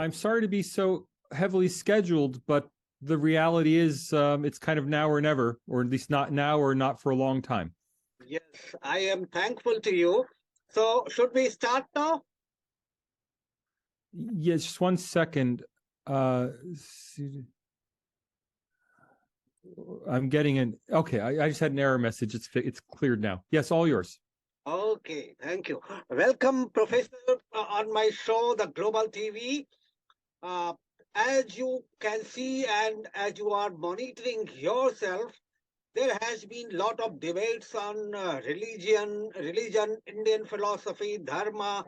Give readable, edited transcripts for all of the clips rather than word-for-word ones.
I'm sorry to be so heavily scheduled, but the reality is it's kind of now or never, or at least not now or not for a long time. Yes, I am thankful to you. So, should we start now? Yes, just one second. I'm getting an okay. I just had an error message. It's cleared now. Yes, all yours. Okay, thank you. Welcome, Professor, on my show, the Global TV. Uh, as you can see, and as you are monitoring yourself, there has been a lot of debates on religion, Indian philosophy, dharma,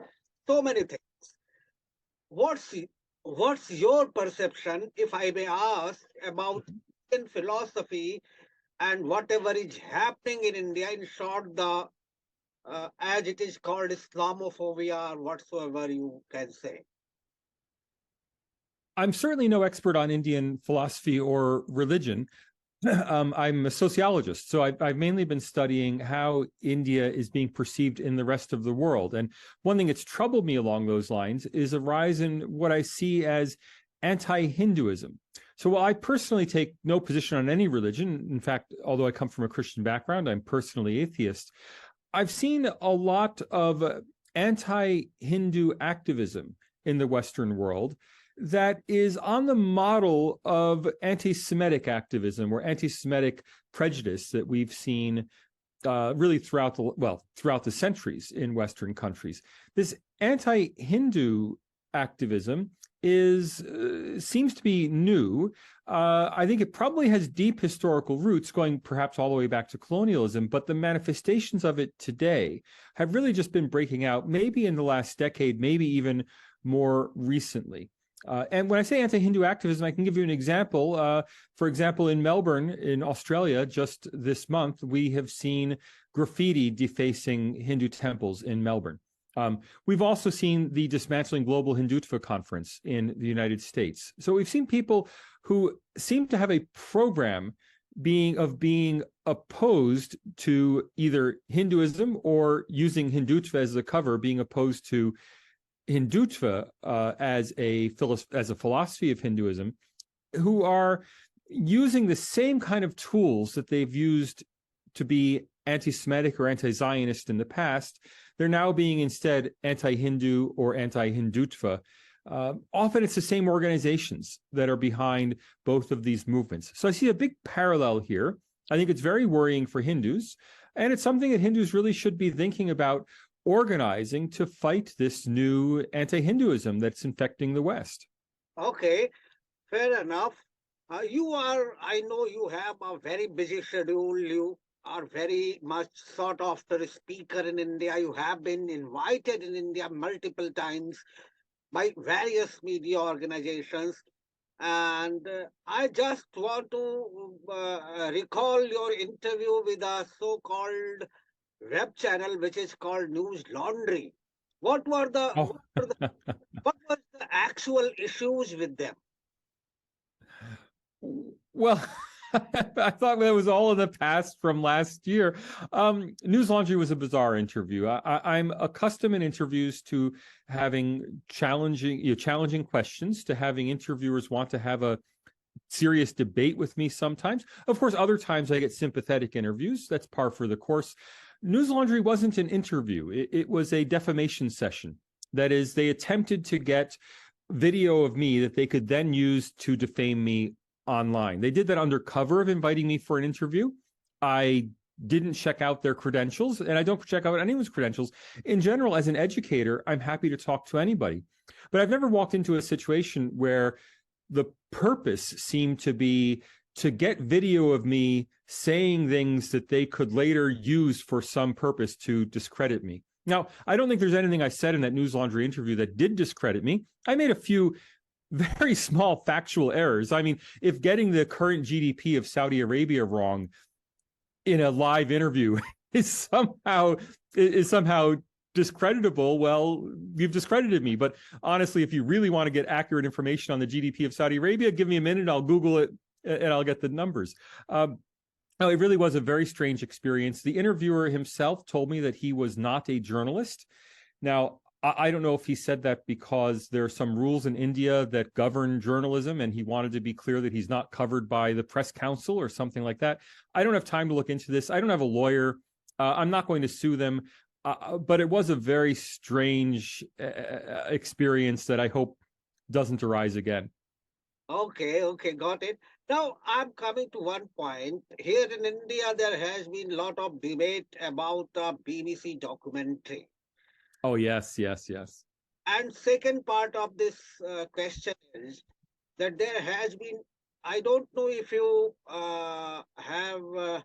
so many things. What's what's your perception, if I may ask, about Indian philosophy and whatever is happening in India? In short, the as it is called Islamophobia or whatsoever you can say. I'm certainly no expert on Indian philosophy or religion. I'm a sociologist, so I've mainly been studying how India is being perceived in the rest of the world. And one thing that's troubled me along those lines is a rise in what I see as anti-Hinduism. So while I personally take no position on any religion, in fact, although I come from a Christian background, I'm personally atheist, I've seen a lot of anti-Hindu activism in the Western world that is on the model of anti-Semitic activism or anti-Semitic prejudice that we've seen really throughout the centuries in Western countries. This anti-Hindu activism seems to be new. I think it probably has deep historical roots, going perhaps all the way back to colonialism, but the manifestations of it today have really just been breaking out, maybe in the last decade, maybe even more recently. And when I say anti-Hindu activism, I can give you an example. For example, in Melbourne, in Australia, just this month, we have seen graffiti defacing Hindu temples in Melbourne. We've also seen the Dismantling Global Hindutva Conference in the United States. So we've seen people who seem to have a program being opposed to either Hinduism or using Hindutva as the cover, being opposed to Hindutva as a philosophy of Hinduism, who are using the same kind of tools that they've used to be anti-Semitic or anti-Zionist in the past. They're now being instead anti-Hindu or anti-Hindutva. Often it's the same organizations that are behind both of these movements. So I see a big parallel here. I think it's very worrying for Hindus, and it's something that Hindus really should be thinking about organizing to fight this new anti-Hinduism that's infecting the West. Okay, fair enough. I know you have a very busy schedule. You are very much sought after speaker in India. You have been invited in India multiple times by various media organizations. And I just want to recall your interview with a so-called web channel which is called News Laundry. What was the actual issues with them? Well, I thought that was all in the past from last year. News Laundry was a bizarre interview. I'm accustomed in interviews to having challenging questions, to having interviewers want to have a serious debate with me sometimes. Of course, other times I get sympathetic interviews. That's par for the course. News Laundry wasn't an interview. It was a defamation session. That is, they attempted to get video of me that they could then use to defame me online. They did that under cover of inviting me for an interview. I didn't check out their credentials, and I don't check out anyone's credentials. In general, as an educator, I'm happy to talk to anybody. But I've never walked into a situation where the purpose seemed to be to get video of me saying things that they could later use for some purpose to discredit me. Now, I don't think there's anything I said in that News Laundry interview that did discredit me. I made a few very small factual errors. I mean, if getting the current GDP of Saudi Arabia wrong in a live interview is somehow discreditable, well, you've discredited me. But honestly, if you really want to get accurate information on the GDP of Saudi Arabia, give me a minute, I'll Google it and I'll get the numbers. No, it really was a very strange experience. The interviewer himself told me that he was not a journalist. Now, I don't know if he said that because there are some rules in India that govern journalism, and he wanted to be clear that he's not covered by the press council or something like that. I don't have time to look into this. I don't have a lawyer. I'm not going to sue them. But it was a very strange experience that I hope doesn't arise again. Okay, okay, got it. Now I'm coming to one point. Here in India, there has been a lot of debate about the BBC documentary. Oh, yes, yes, yes. And second part of this question is that there has been, I don't know if you have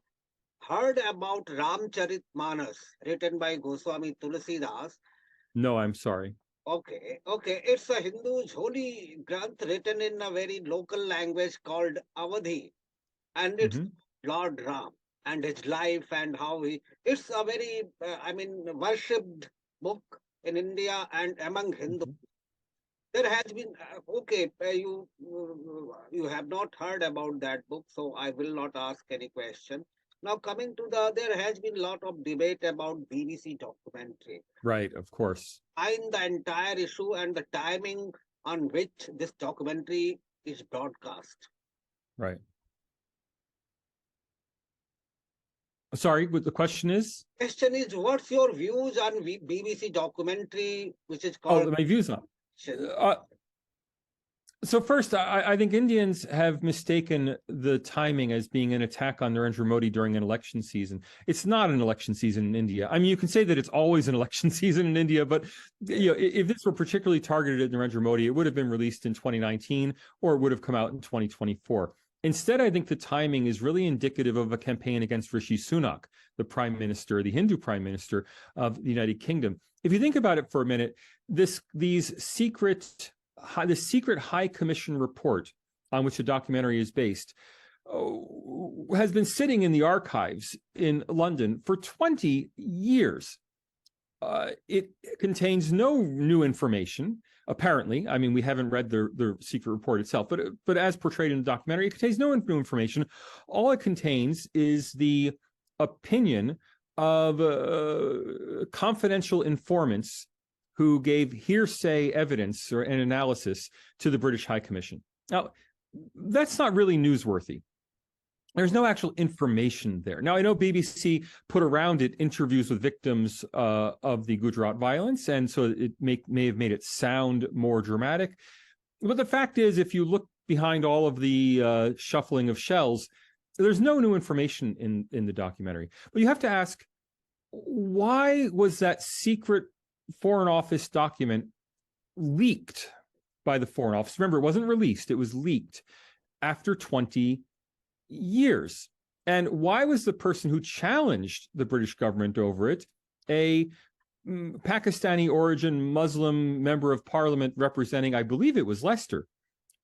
heard about Ramcharitmanas, written by Goswami Tulsidas. No, I'm sorry. Okay, okay. It's a Hindu's holy granth written in a very local language called Awadhi, and it's Mhm, Lord Ram and his life and how he. It's a very, worshipped book in India and among Hindus. mhm. There has been okay. You have not heard about that book, so I will not ask any question. Now coming to there has been a lot of debate about BBC documentary. Right, of course. In the entire issue and the timing on which this documentary is broadcast. Right. Sorry, what the question is? Question is, what's your views on BBC documentary, which is Oh, called? my views on. So first, I think Indians have mistaken the timing as being an attack on Narendra Modi during an election season. It's not an election season in India. I mean, you can say that it's always an election season in India, but if this were particularly targeted at Narendra Modi, it would have been released in 2019 or it would have come out in 2024. Instead, I think the timing is really indicative of a campaign against Rishi Sunak, the prime minister, the Hindu prime minister of the United Kingdom. If you think about it for a minute, the secret High Commission report on which the documentary is based has been sitting in the archives in London for 20 years. It contains no new information, apparently. I mean, we haven't read the secret report itself, but as portrayed in the documentary, it contains no new information. All it contains is the opinion of confidential informants who gave hearsay evidence or an analysis to the British High Commission. Now, that's not really newsworthy. There's no actual information there. Now, I know BBC put around it interviews with victims of the Gujarat violence, and so it may have made it sound more dramatic. But the fact is, if you look behind all of the shuffling of shells, there's no new information in the documentary. But you have to ask, why was that secret Foreign Office document leaked by the Foreign Office? Remember, it wasn't released, it was leaked after 20 years. And why was the person who challenged the British government over it a Pakistani origin Muslim member of parliament representing, I believe it was Leicester?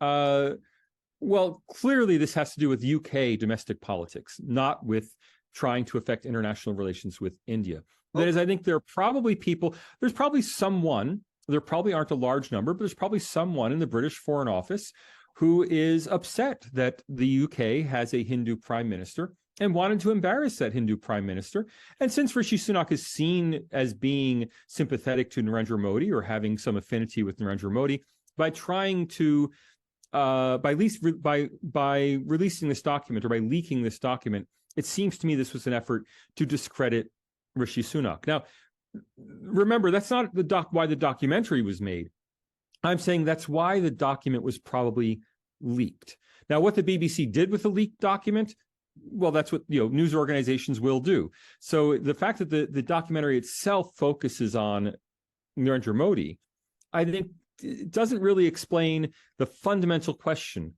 Well, clearly this has to do with UK domestic politics, not with trying to affect international relations with India. That is, I think there are probably people, there's probably someone, there probably aren't a large number, but there's probably someone in the British Foreign Office who is upset that the UK has a Hindu prime minister and wanted to embarrass that Hindu prime minister. And since Rishi Sunak is seen as being sympathetic to Narendra Modi or having some affinity with Narendra Modi, by trying to, by releasing this document or by leaking this document, it seems to me this was an effort to discredit Rishi Sunak. Now, remember, that's not why the documentary was made. I'm saying that's why the document was probably leaked. Now, what the BBC did with the leaked document, well, that's what news organizations will do. So the fact that the documentary itself focuses on Narendra Modi, I think it doesn't really explain the fundamental question: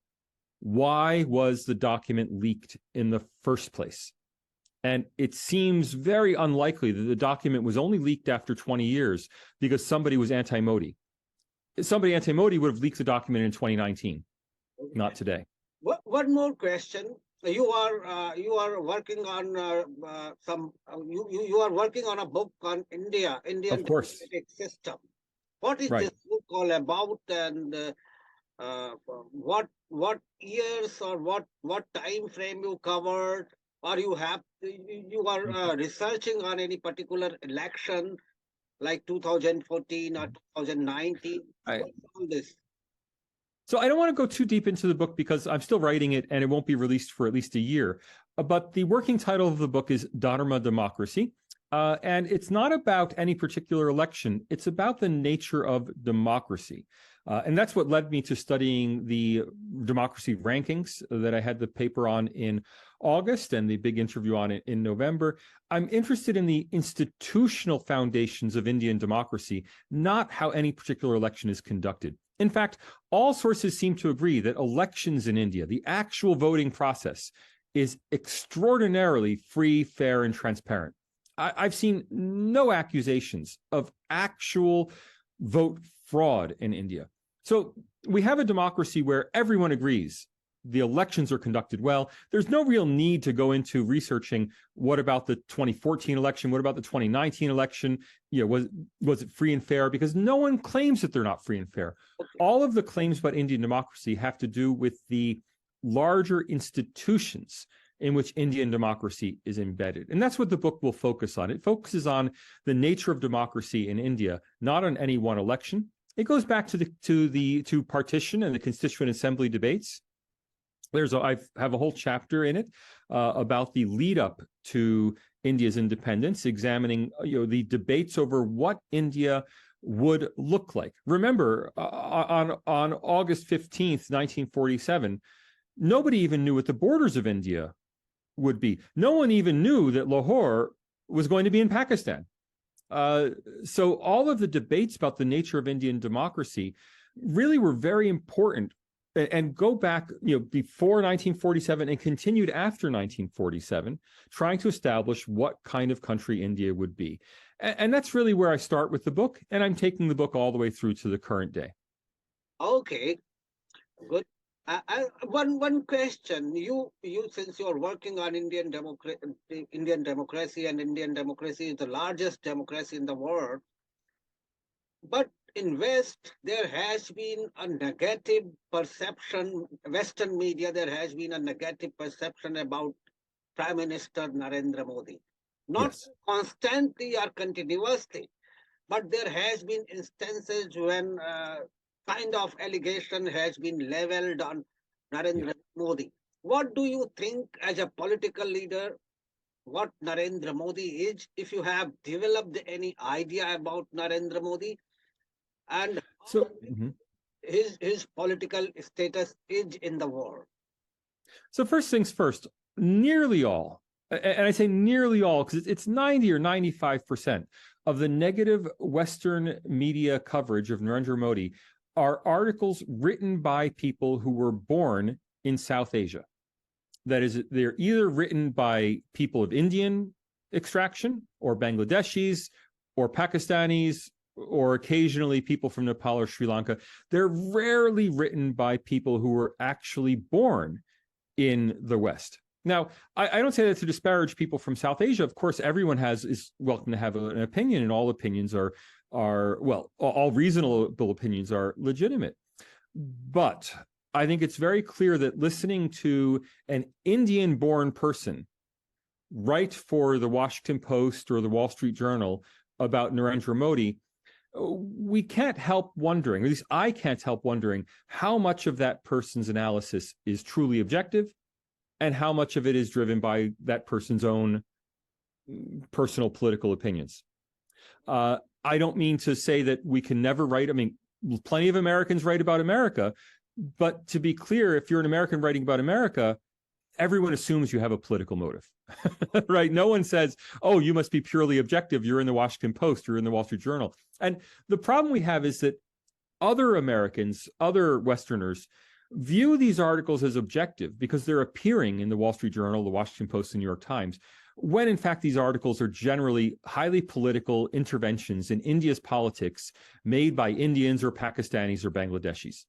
why was the document leaked in the first place? And it seems very unlikely that the document was only leaked after 20 years because somebody was anti-Modi. Somebody anti-Modi would have leaked the document in 2019, not today. One more question. You are working on you are working on a book on Indian Of course. democratic system. What is Right. this book all about, and what years or what time frame you covered, or you are researching on any particular election? like 2014 or 2019? What's all this? So I don't want to go too deep into the book because I'm still writing it and it won't be released for at least a year. But the working title of the book is Dharma Democracy. And it's not about any particular election. It's about the nature of democracy. And that's what led me to studying the democracy rankings that I had the paper on in August and the big interview on it in November. I'm interested in the institutional foundations of Indian democracy, not how any particular election is conducted. In fact, all sources seem to agree that elections in India, the actual voting process, is extraordinarily free, fair, and transparent. I've seen no accusations of actual vote fraud in India. So we have a democracy where everyone agrees the elections are conducted well. There's no real need to go into researching what about the 2014 election, what about the 2019 election, was it free and fair? Because no one claims that they're not free and fair. All of the claims about Indian democracy have to do with the larger institutions in which Indian democracy is embedded. And that's what the book will focus on. It focuses on the nature of democracy in India, not on any one election. It goes back to partition and the Constituent Assembly debates. I have a whole chapter in it about the lead up to India's independence, examining the debates over what India would look like. Remember, on August 15th, 1947, nobody even knew what the borders of India would be. No one even knew that Lahore was going to be in Pakistan. So all of the debates about the nature of Indian democracy really were very important and go back, before 1947 and continued after 1947, trying to establish what kind of country India would be. And that's really where I start with the book, and I'm taking the book all the way through to the current day. Okay, good. One question. You since you're working on Indian democracy, and Indian democracy is the largest democracy in the world. But in West, there has been a negative perception, Western media, there has been a negative perception about Prime Minister Narendra Modi. Not Yes. constantly or continuously, but there has been instances when kind of allegation has been leveled on Narendra Modi. What do you think as a political leader, what Narendra Modi is, if you have developed any idea about Narendra Modi, and So his political status is in the world? So first things first, nearly all, and I say nearly all because it's 90 or 95% of the negative Western media coverage of Narendra Modi are articles written by people who were born in South Asia. That is, they're either written by people of Indian extraction or Bangladeshis or Pakistanis or occasionally people from Nepal or Sri Lanka. They're rarely written by people who were actually born in the West. Now, I don't say that to disparage people from South Asia. Of course, everyone is welcome to have an opinion, and all opinions are all reasonable opinions are legitimate. But I think it's very clear that listening to an Indian-born person write for the Washington Post or the Wall Street Journal about Narendra Modi, we can't help wondering, at least I can't help wondering, how much of that person's analysis is truly objective and how much of it is driven by that person's own personal political opinions. I don't mean to say that we can never write. I mean, plenty of Americans write about America, but to be clear, if you're an American writing about America, everyone assumes you have a political motive, right? No one says, oh, you must be purely objective. You're in the Washington Post, you're in the Wall Street Journal. And the problem we have is that other Americans, other Westerners, view these articles as objective because they're appearing in the Wall Street Journal, the Washington Post, and New York Times, when in fact these articles are generally highly political interventions in India's politics made by Indians or Pakistanis or Bangladeshis.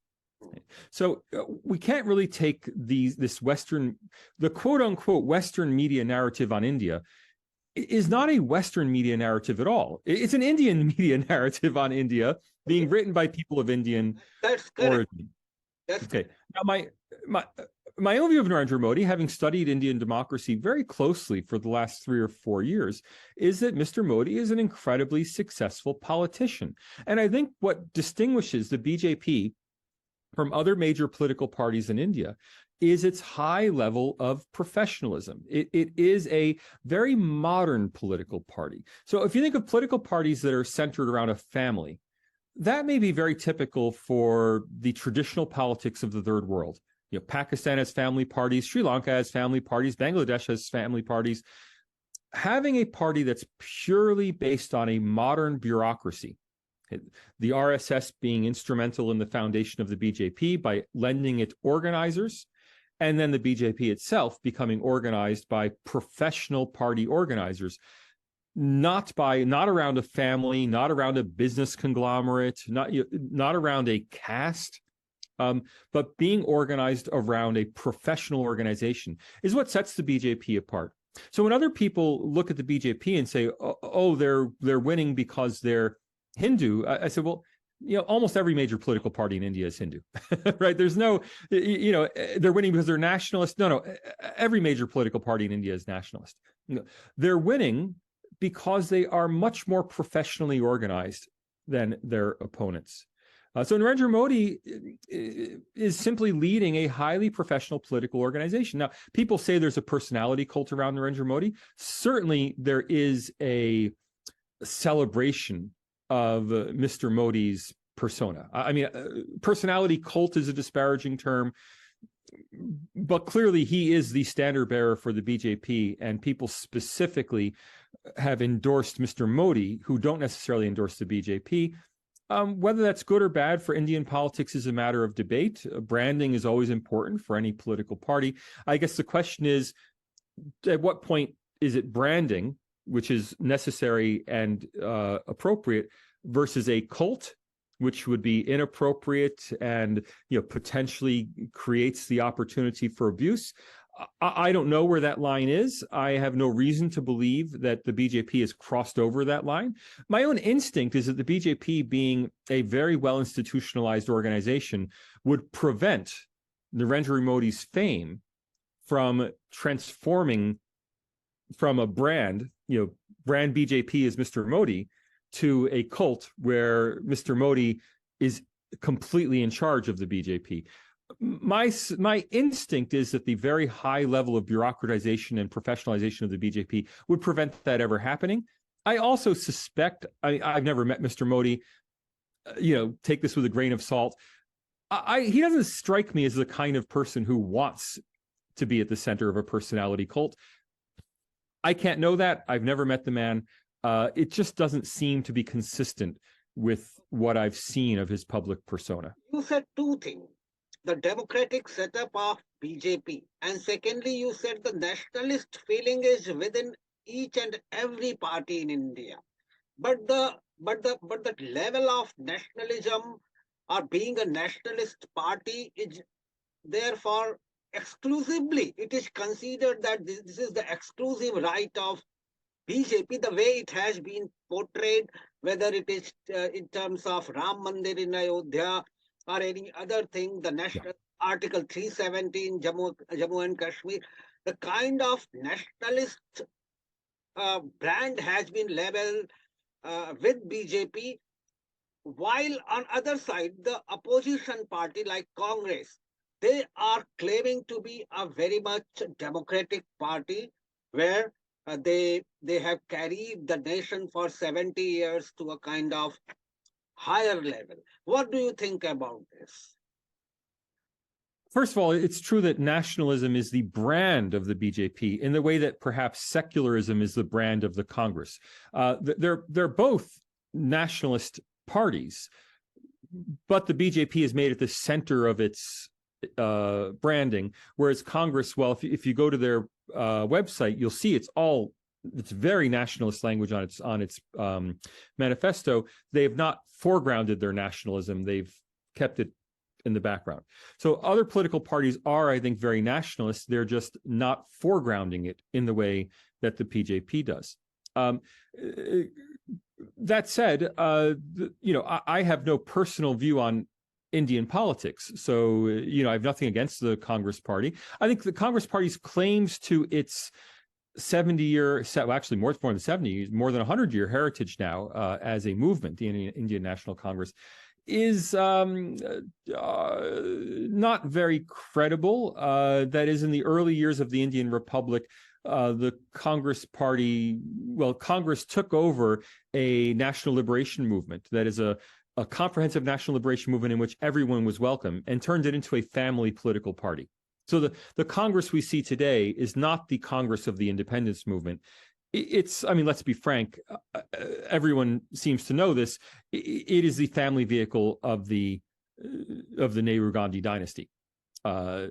So we can't really take the quote unquote Western media narrative on India is not a Western media narrative at all. It's an Indian media narrative on India being written by people of Indian origin. That's okay. Now my own view of Narendra Modi, having studied Indian democracy very closely for the last 3 or 4 years, is that Mr. Modi is an incredibly successful politician. And I think what distinguishes the BJP from other major political parties in India is its high level of professionalism. It is a very modern political party. So if you think of political parties that are centered around a family, that may be very typical for the traditional politics of the third world. Pakistan has family parties, Sri Lanka has family parties, Bangladesh has family parties. Having a party that's purely based on a modern bureaucracy, the RSS being instrumental in the foundation of the BJP by lending it organizers, and then the BJP itself becoming organized by professional party organizers, not around a family, not around a business conglomerate, not around a caste, but being organized around a professional organization is what sets the BJP apart. So when other people look at the BJP and say, "Oh, they're winning because they're Hindu," I said, "Well, almost every major political party in India is Hindu, right? There's no, they're winning because they're nationalist. No, every major political party in India is nationalist. They're winning because they are much more professionally organized than their opponents." So Narendra Modi is simply leading a highly professional political organization. Now, people say there's a personality cult around Narendra Modi. Certainly, there is a celebration of Mr. Modi's persona. I mean, personality cult is a disparaging term, but clearly he is the standard bearer for the BJP, and people specifically have endorsed Mr. Modi who don't necessarily endorse the BJP. Whether that's good or bad for Indian politics is a matter of debate. Branding is always important for any political party. I guess the question is, at what point is it branding, which is necessary and appropriate, versus a cult, which would be inappropriate and potentially creates the opportunity for abuse? I don't know where that line is. I have no reason to believe that the BJP has crossed over that line. My own instinct is that the BJP, being a very well institutionalized organization, would prevent Narendra Modi's fame from transforming from a brand BJP as Mr. Modi, to a cult where Mr. Modi is completely in charge of the BJP. My instinct is that the very high level of bureaucratization and professionalization of the BJP would prevent that ever happening. I also suspect, I've never met Mr. Modi, take this with a grain of salt. He doesn't strike me as the kind of person who wants to be at the center of a personality cult. I can't know that. I've never met the man. It just doesn't seem to be consistent with what I've seen of his public persona. You said two things: the democratic setup of BJP, and secondly, you said the nationalist feeling is within each and every party in India. But the level of nationalism or being a nationalist party is therefore exclusively, it is considered that this is the exclusive right of BJP, the way it has been portrayed, whether it is in terms of Ram Mandir in Ayodhya or any other thing, the national Article 370 in Jammu and Kashmir, the kind of nationalist brand has been leveled with BJP, while on other side, the opposition party like Congress, they are claiming to be a very much democratic party where they have carried the nation for 70 years to a kind of higher level. What do you think about this? First of all, it's true that nationalism is the brand of the BJP in the way that perhaps secularism is the brand of the Congress. They're both nationalist parties, but the BJP is made at the center of its branding, whereas Congress, well, if you go to their website, you'll see it's very nationalist language on its manifesto. They have not foregrounded their nationalism. They've kept it in the background. So other political parties are, I think, very nationalist. They're just not foregrounding it in the way that the BJP does. That said, I have no personal view on Indian politics. So, I have nothing against the Congress Party. I think the Congress Party's claims to its 70-year, well, actually more than 70, more than 100-year heritage now as a movement, the Indian National Congress, is not very credible. That is, in the early years of the Indian Republic, the Congress Party, Congress took over a national liberation movement that is a comprehensive national liberation movement in which everyone was welcome, and turned it into a family political party. So the Congress we see today is not the Congress of the independence movement. It's, let's be frank, everyone seems to know this. It is the family vehicle of the Nehru-Gandhi dynasty. Now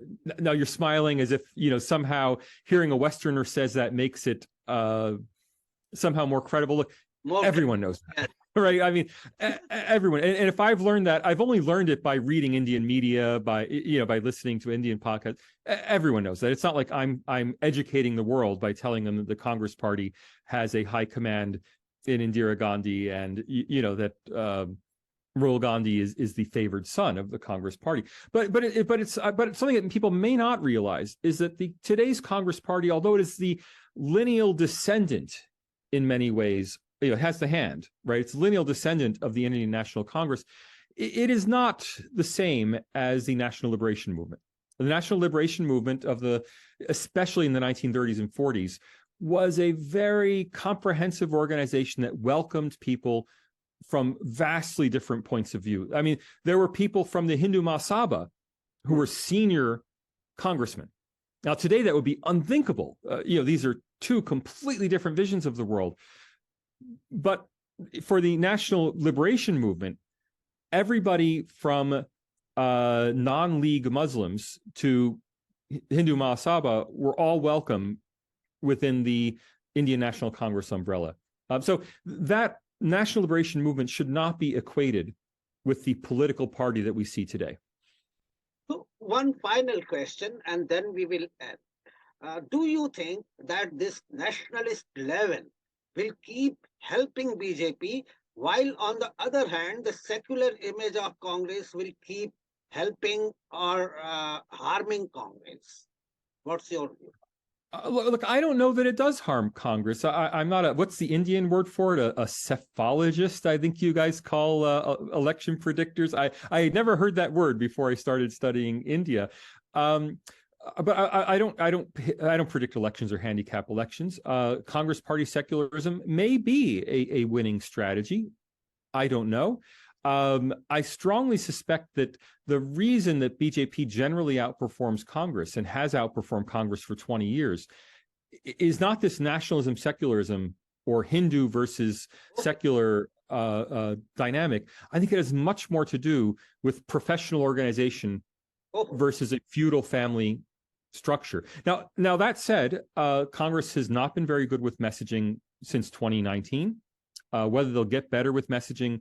you're smiling as if, somehow hearing a Westerner says that makes it somehow more credible. Look, everyone knows that. Right. Everyone. And if I've learned that, I've only learned it by reading Indian media, by listening to Indian podcasts. Everyone knows that. It's not like I'm educating the world by telling them that the Congress Party has a high command in Indira Gandhi, and that Rahul Gandhi is the favored son of the Congress Party. But it's something that people may not realize is that today's Congress Party, although it is the lineal descendant in many ways, it has the hand, right? It's a lineal descendant of the Indian National Congress. It is not the same as the National Liberation Movement. The National Liberation Movement especially in the 1930s and 40s, was a very comprehensive organization that welcomed people from vastly different points of view. There were people from the Hindu Mahasabha who were senior congressmen. Now, today that would be unthinkable. These are two completely different visions of the world. But for the National Liberation Movement, everybody from non-League Muslims to Hindu Mahasabha were all welcome within the Indian National Congress umbrella. So that National Liberation Movement should not be equated with the political party that we see today. So one final question, and then we will end. Do you think that this nationalist level will keep helping BJP, while on the other hand, the secular image of Congress will keep helping or harming Congress? What's your view? Look, I don't know that it does harm Congress. I'm not what's the Indian word for it? A cephalogist, I think you guys call election predictors. I had never heard that word before I started studying India. But I don't predict elections or handicap elections. Congress Party secularism may be a winning strategy. I don't know. I strongly suspect that the reason that BJP generally outperforms Congress and has outperformed Congress for 20 years is not this nationalism, secularism, or Hindu versus secular dynamic. I think it has much more to do with professional organization versus a feudal family structure. Now that said, Congress has not been very good with messaging since 2019. Whether they'll get better with messaging,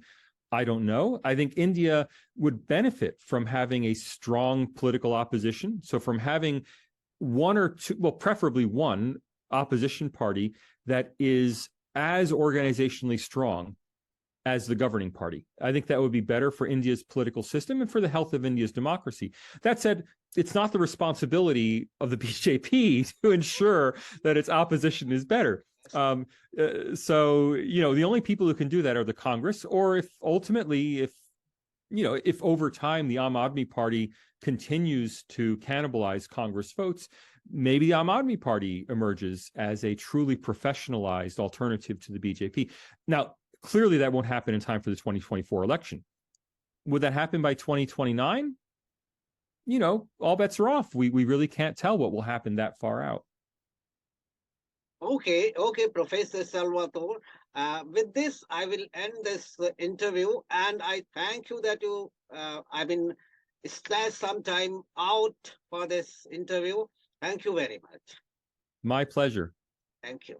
I don't know. I think India would benefit from having a strong political opposition. So from having one or two, preferably one opposition party that is as organizationally strong as the governing party. I think that would be better for India's political system and for the health of India's democracy. That said, it's not the responsibility of the BJP to ensure that its opposition is better. So, the only people who can do that are the Congress, or if over time the Aam Aadmi Party continues to cannibalize Congress votes, maybe the Aam Aadmi Party emerges as a truly professionalized alternative to the BJP. Now, clearly that won't happen in time for the 2024 election. Would that happen by 2029? All bets are off. We really can't tell what will happen that far out. Okay, Professor Salvatore. With this, I will end this interview, and I thank you that you, slashed some time out for this interview. Thank you very much. My pleasure. Thank you.